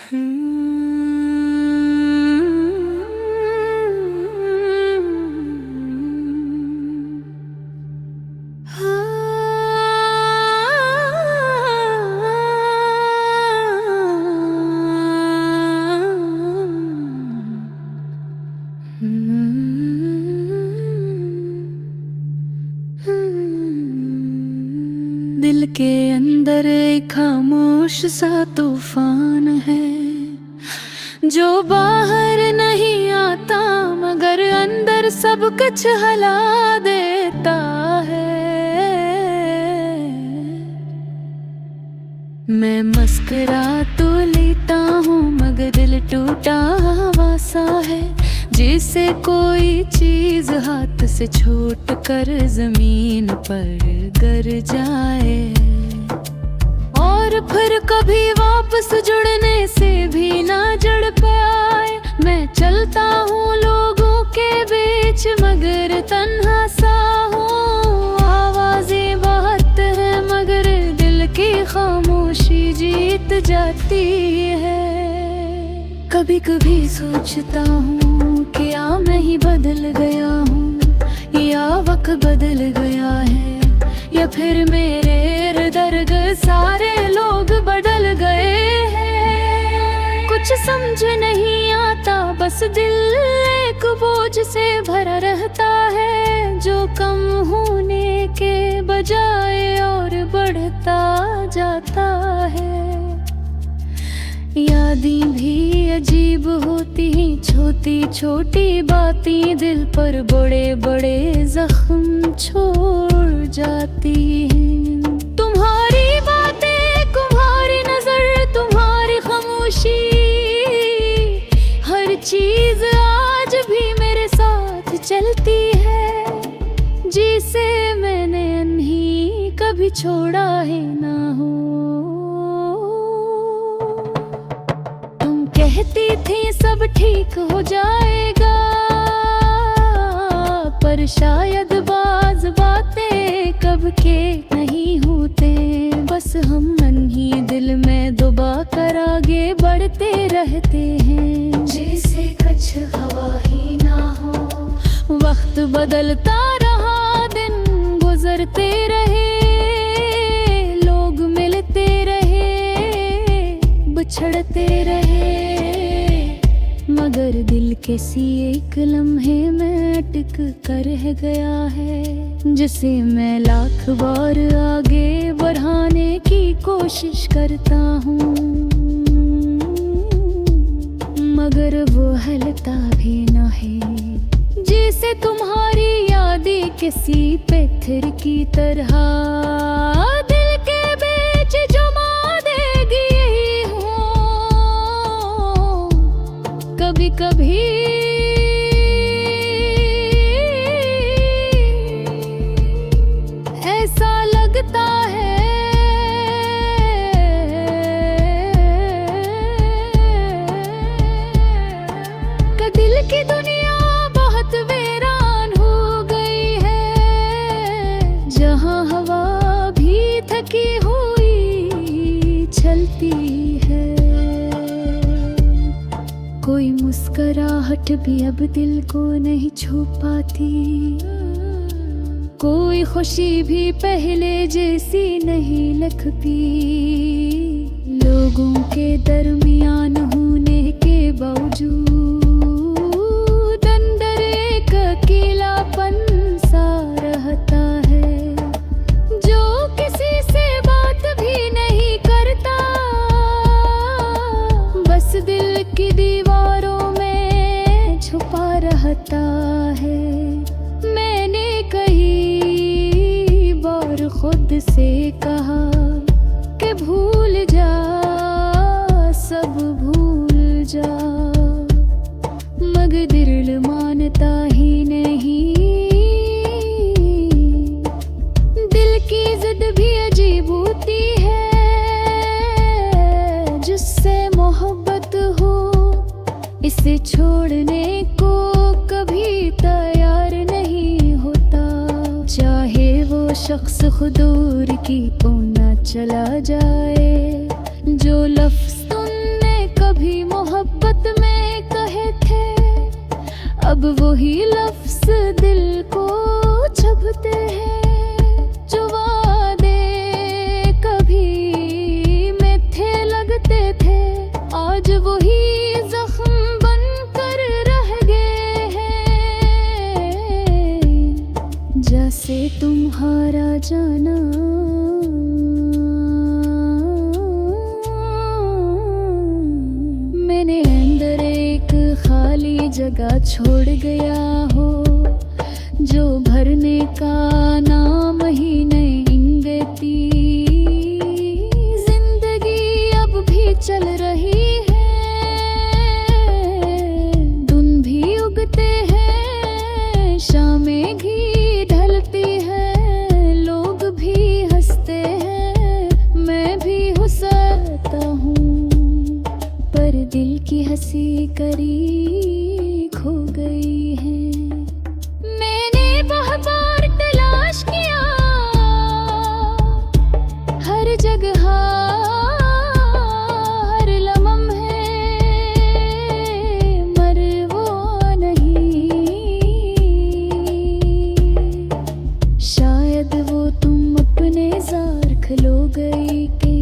दिल के अंदर एक खामोश सा तूफान है जो बाहर नहीं आता मगर अंदर सब कुछ हिला देता है। मैं मस्कुरा तो लेता हूँ मगर दिल टूटा हुआ सा है, जिसे कोई चीज हाथ से छूट कर जमीन पर गिर जाए और फिर कभी वापस जुड़ने से भी ना जुड़ पाए। मैं चलता हूँ लोगों के बीच मगर तन्हा सा हूँ, आवाजें बहुत है मगर दिल की खामोशी जीत जाती है। कभी कभी सोचता हूँ क्या मैं ही बदल गया हूँ या वक्त बदल गया है, या फिर मेरे दर्द सारे लोग बदल गए हैं। कुछ समझ नहीं आता बस दिल एक बोझ से भरा रहता है जो कम होने के बजाय और बढ़ता जाता है। यादें भी अजीब होती हैं, छोटी छोटी बातें दिल पर बड़े बड़े जख्म छोड़ जाती हैं। तुम्हारी बातें, तुम्हारी नजर, तुम्हारी खामोशी, हर चीज आज भी मेरे साथ चलती है, जिसे मैंने नहीं कभी छोड़ा है ना हो। कहती थी सब ठीक हो जाएगा पर शायद बाज बातें कब के नहीं होते, बस हम मन ही दिल में दबा कर आगे बढ़ते रहते हैं जैसे कुछ हवा ही ना हो। वक्त बदलता रहा, दिन गुजरते रहे, लोग मिलते रहे, बिछड़ते रहे, मगर दिल किसी एक लम्हे में अटक कर रह गया है, जिसे मैं लाख बार आगे बढ़ाने की कोशिश करता हूँ मगर वो हिलता भी न है। जैसे तुम्हारी यादें किसी पत्थर की तरह दिल के बीच जमा देगी यही हो। कभी कभी ऐसा लगता है कि दिल की दुनिया बहुत वीरान हो गई है, जहाँ हवा भी थकी हुई चलती है। कोई मुस्कुराहट भी अब दिल को नहीं छू पाती, कोई खुशी भी पहले जैसी नहीं लगती। लोगों के दरमियान होने के बावजूद अंदर एक अकेलापन सा रहता है, जो किसी से बात भी नहीं करता, बस दिल की दीवारों में छुपा रहता है। मैंने कई बार खुद से कहा कि भूल जा, सब भूल जा, मगर दिल मानता ही नहीं। दिल की जिद भी अजीब होती है, जिससे मोहब्बत हो इसे छोड़ने को कभी तैयार नहीं होता, चाहे वो शख्स खुदूर की क्यों ना चला जाए। जो लफ्ज़ तुमने कभी अब वही लफ्ज़ दिल को छुभते हैं जो वादे कभी मीठे लगते थे, आज वही जख्म बनकर रह गए हैं। जैसे तुम्हारा जाना मैंने अंदर एक खाली जगह छोड़ गया हो, जो भरने का नाम ही नहीं देती। जिंदगी अब भी चल रही है, दिन भी उगते हैं, शामें भी ढलती है, लोग भी हंसते हैं, मैं भी हंसता हूँ, पर दिल की हंसी करीब खो गई है। मैंने बहुत बार तलाश किया हर जगह, हर लम्हे, मगर वो नहीं। शायद वो तुम अपने ज़ार खलो गई कि,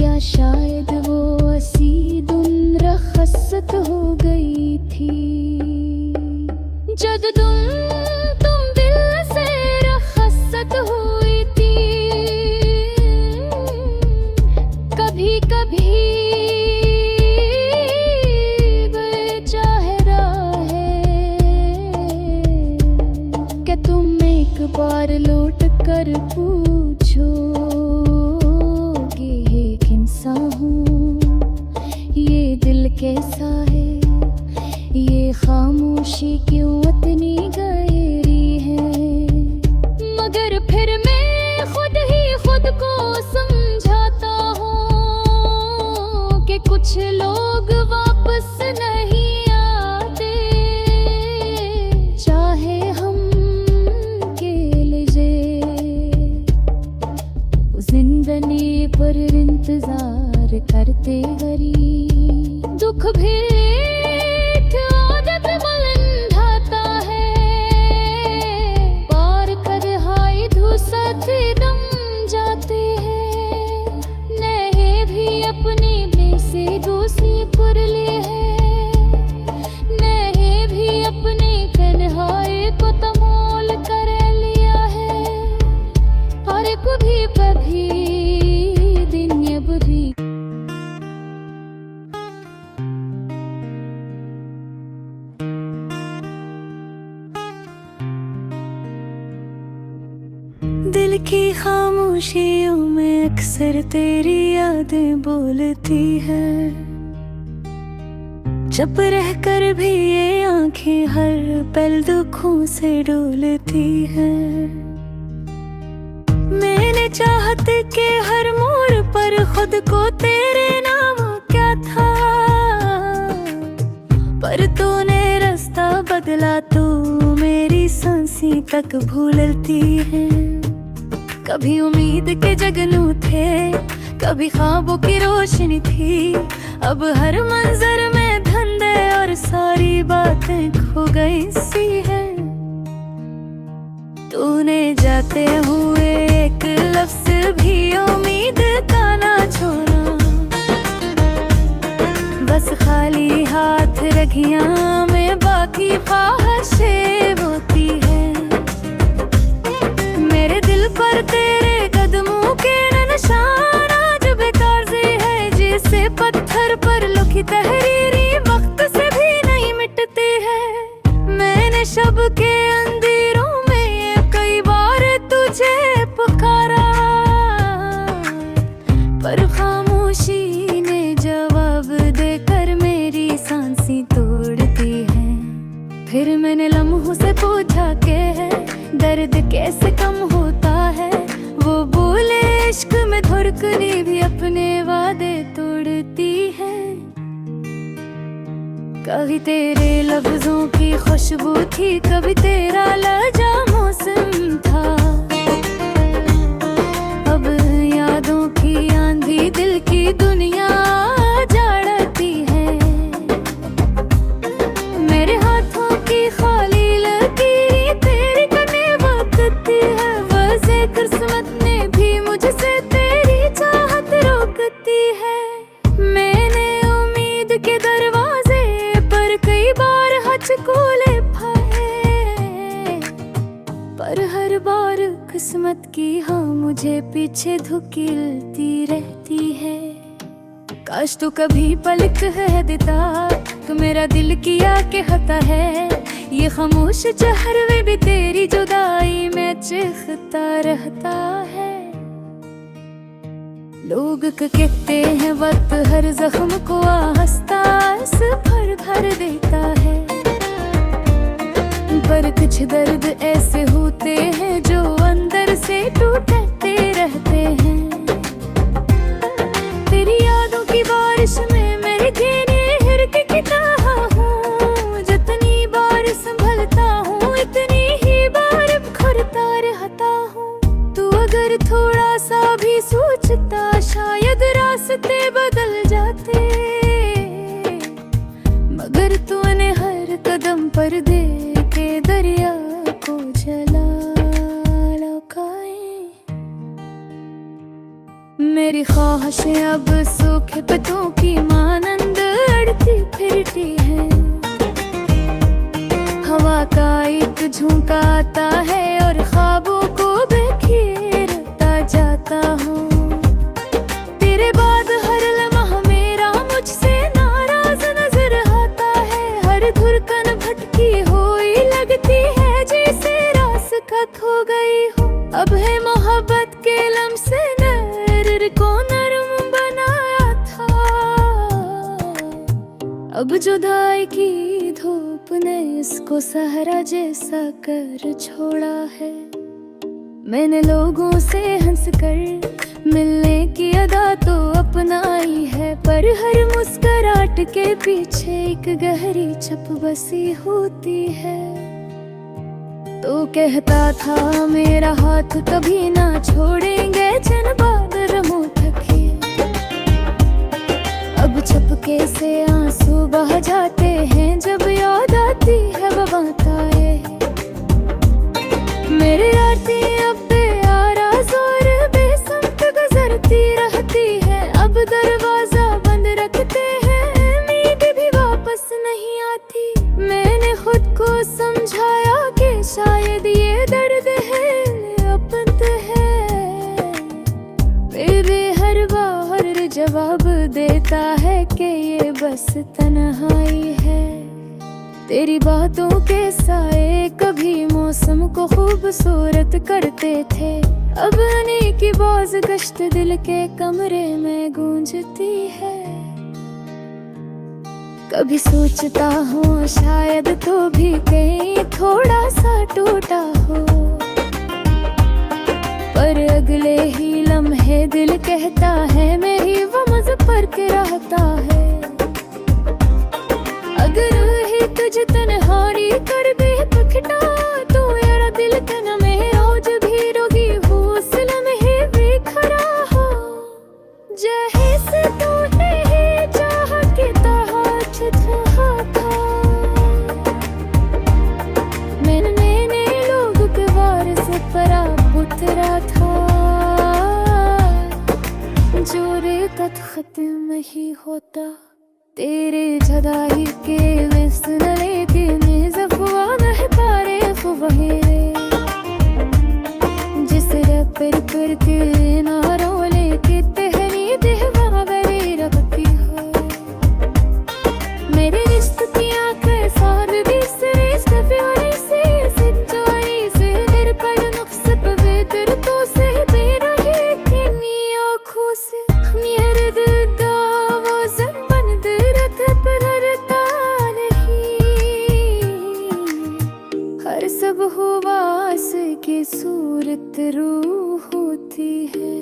या शायद वो असीदुन रखसत हो गई थी। जब तुम दिल से रखसत हुई थी, कभी कभी बेचारा है कि तुम एक बार लौट कर पूछोगे किनसा हूँ, ये दिल कैसा है, ये खामोशी क्यों इतनी गहरी है। मगर फिर मैं खुद ही खुद को समझाता हूँ कि कुछ लोग वापस नहीं आते, चाहे हम अकेले जिंदगी पर इंतजार करते गरीब। दुख भी एक आदत बंधाता है, पार कर हाय धूसत दम जाते हैं। नहे भी अपनी में से दूसरी पुरले है, नहे भी अपने कन्हाए को तमोल कर लिया है। और कभी कभी दिन अब भी दिल की खामोशियों में अक्सर तेरी यादें बोलती है। चुप रहकर भी ये आंखें हर पल दुखों से डोलती है। मैंने चाहत के हर मोड़ पर खुद को तेरे नाम क्या था, पर तूने रास्ता बदला तो मेरी सांसें तक भूलती है। कभी उम्मीद के जगनू थे, कभी ख्वाबों की रोशनी थी, अब हर मंजर में धंधे और सारी बातें खो गई सी है। तूने जाते हुए एक लफ्ज भी उम्मीद का ना छोड़ा, बस खाली हाथ रखियां में बाकी ख्वाहिशें होती है। मेरे दिल पर तेरे कदमों के निशान आज बेकार से है, जैसे पत्थर पर लिखी तहरीरी वक्त से भी नहीं मिटती है। मैंने शब के अंधेरों में कई बार तुझे पुकारा, पर खामोशी ने जवाब देकर मेरी सांसें तोड़ती है। फिर मैंने लम्हों से पूछा कि दर्द कैसे कम होता है, वो बोले इश्क में धड़कने भी अपने वादे तोड़ती है। कभी तेरे लफ्जों की खुशबू थी, कभी तेरा लहजा मौसम था, अब यादों की आंधी दिल की दुनिया जाड़ती है। पीछे धुकिलती रहती है। काश तू कभी पलक है देता तो मेरा दिल किया कहता है। ये खामोश चेहरे भी तेरी जुदाई में चीखता रहता है। लोग कहते हैं वक्त हर जख्म को आहिस्ता से भर देता है, पर कुछ दर्द ऐसे होते हैं जो अंदर से टूटते रहते हैं। तेरी यादों की बारिश में मेरे गेने हिरक की तरह हूँ। जितनी बार संभलता हूँ इतनी ही बार खुरता रहता हूँ। तू अगर थोड़ा सा भी सोचता शायद रास्ते बदल जाते, मगर तूने हर कदम पर दे के दरिया को जला लौकाए। मेरी ख्वाहिशें अब सूखे पत्तों की मानंद अड़ती फिरती है। हवा का एक झोंका आता है और ख्वाबों को बिखेरता जाता हूँ। तेरे बाद हर लम्हा मेरा मुझसे नाराज नजर आता है। हर धुरकन भटकी हुई लगती है जैसे रास्ता खो गई हूँ। अब है मोहब्बत के लम्से नर को नरम बनाया था, अब जुदाई की धूप ने इसको सहरा जैसा कर छोड़ा है। मैंने लोगों से हंस कर मिलने की अदा तो अपनाई है, पर हर मुस्कुराहट के पीछे एक गहरी छप बसी होती है। तो कहता था मेरा हाथ कभी ना छोड़ेंगे जिन बादलों थके। अब छपके से आंसू बह जाते हैं जब याद आती है वो बातें। मेरी रातें अब बेआराज़ और बेसमत गुजरती रहती है। अब दरवाजा बंद रखते हैं उम्मीद भी वापस नहीं आती। मैंने खुद को समझाया कि शायद ये दर्द है अपनत है, फिर भी हर बार जवाब देता है कि ये बस तन्हाई है। तेरी बातों के साए कभी मौसम को खूबसूरत करते थे, अब आने की बाज़ गश्त दिल के कमरे में गूंजती है। कभी सोचता हूँ शायद तो भी कहीं थोड़ा सा टूटा हो, पर अगले ही लम्हे दिल कहता है मेरी वो मुझ पर के रहता है। अगर ही तुझे तन्हाई कर दे पकड़ा तो यारा दिल तना में रोज भी रोगी हो सिलम है बेखरा हो। जहे से तू है चाह के ताज था मैंने लोग के वार से परा उतरा था। जो रेत खत्म ही होता तेरे जदाई के विसनले के निज़फ़वा नहीं पारे फ़ुवहेरे। जिस रपर पर के नारों लेके तहनी देहवा बरे रबती हो। मेरे रिश्ते की आँखें सार भी से रिश्ते प्यारे से सच्चाई से मेरे पर नुक्स पवित्र तो से तेरा ही किन्नी आँखों से निहर दावा ज़ंबन दरत पर हरता नहीं। हर सब हुवास की सूरत रूह होती है।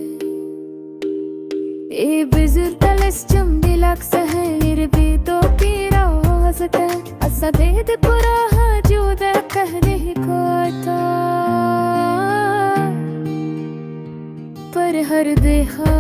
ए बिज़र तलस जम्बिलक सहर भी तो पीरा हज़ता असा देद पुरा जुदा कहने को आता, पर हर देहा